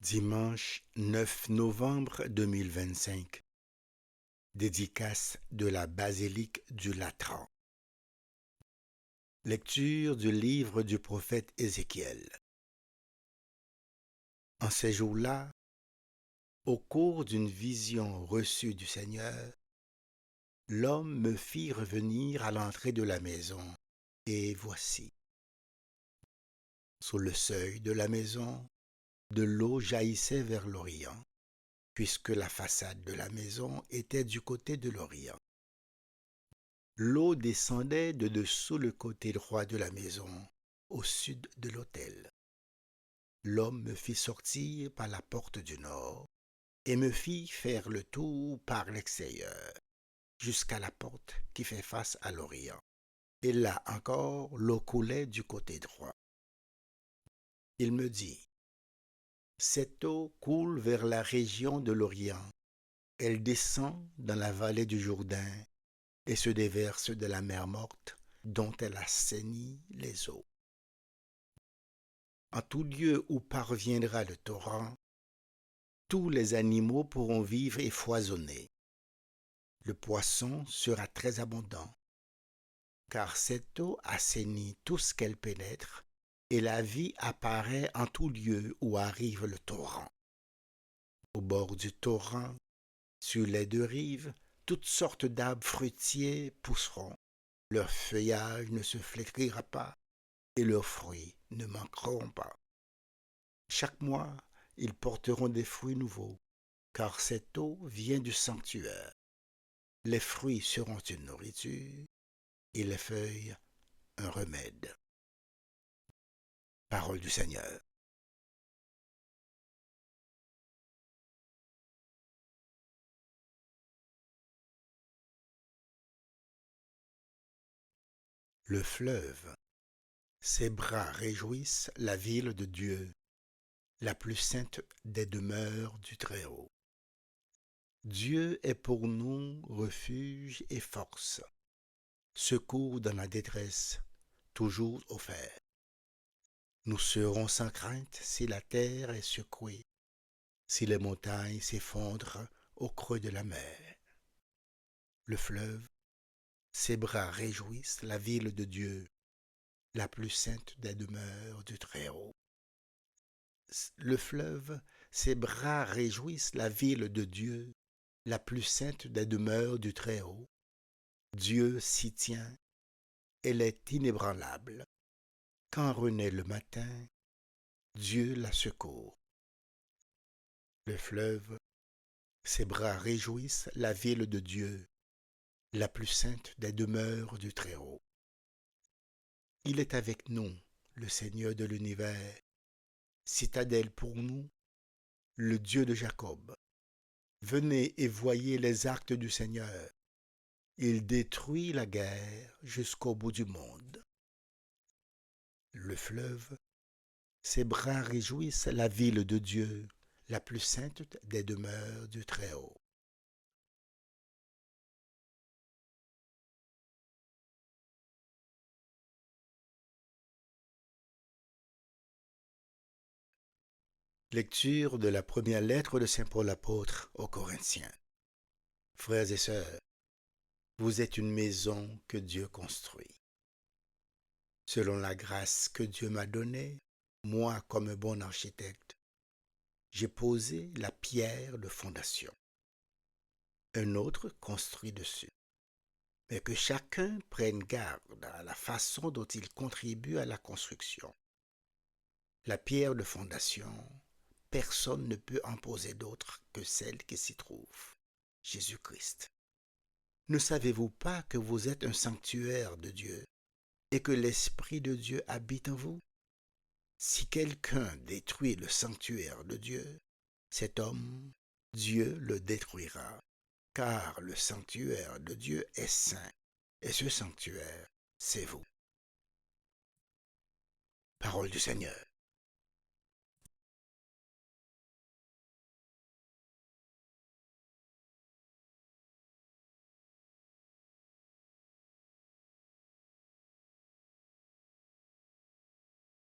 Dimanche 9 novembre 2025. Dédicace de la basilique du Latran. Lecture du livre du prophète Ézéchiel. En ces jours-là, au cours d'une vision reçue du Seigneur, l'homme me fit revenir à l'entrée de la maison, et voici, sous le seuil de la maison, de l'eau jaillissait vers l'Orient, puisque la façade de la maison était du côté de l'Orient. L'eau descendait de dessous le côté droit de la maison, au sud de l'autel. L'homme me fit sortir par la porte du nord et me fit faire le tour par l'extérieur, jusqu'à la porte qui fait face à l'Orient. Et là encore, l'eau coulait du côté droit. Il me dit, cette eau coule vers la région de l'Orient. Elle descend dans la vallée du Jourdain et se déverse de la mer morte dont elle assainit les eaux. En tout lieu où parviendra le torrent, tous les animaux pourront vivre et foisonner. Le poisson sera très abondant, car cette eau assainit tout ce qu'elle pénètre, et la vie apparaît en tout lieu où arrive le torrent. Au bord du torrent, sur les deux rives, toutes sortes d'arbres fruitiers pousseront. Leur feuillage ne se flétrira pas, et leurs fruits ne manqueront pas. Chaque mois, ils porteront des fruits nouveaux, car cette eau vient du sanctuaire. Les fruits seront une nourriture, et les feuilles un remède. Parole du Seigneur. Le fleuve, ses bras réjouissent la ville de Dieu, la plus sainte des demeures du Très-Haut. Dieu est pour nous refuge et force, secours dans la détresse, toujours offert. Nous serons sans crainte si la terre est secouée, si les montagnes s'effondrent au creux de la mer. Le fleuve, ses bras réjouissent la ville de Dieu, la plus sainte des demeures du Très-Haut. Le fleuve, ses bras réjouissent la ville de Dieu, la plus sainte des demeures du Très-Haut. Dieu s'y tient, elle est inébranlable. Quand renaît le matin, Dieu la secourt. Le fleuve, ses bras réjouissent la ville de Dieu, la plus sainte des demeures du Très-Haut. Il est avec nous, le Seigneur de l'univers, citadelle pour nous, le Dieu de Jacob. Venez et voyez les actes du Seigneur. Il détruit la guerre jusqu'au bout du monde. Le fleuve, ses bras réjouissent la ville de Dieu, la plus sainte des demeures du Très-Haut. Lecture de la première lettre de saint Paul apôtre aux Corinthiens. Frères et sœurs, vous êtes une maison que Dieu construit. Selon la grâce que Dieu m'a donnée, moi comme un bon architecte, j'ai posé la pierre de fondation. Un autre construit dessus. Mais que chacun prenne garde à la façon dont il contribue à la construction. La pierre de fondation, personne ne peut en poser d'autre que celle qui s'y trouve, Jésus-Christ. Ne savez-vous pas que vous êtes un sanctuaire de Dieu et que l'Esprit de Dieu habite en vous? Si quelqu'un détruit le sanctuaire de Dieu, cet homme, Dieu le détruira, car le sanctuaire de Dieu est saint, et ce sanctuaire, c'est vous. Parole du Seigneur.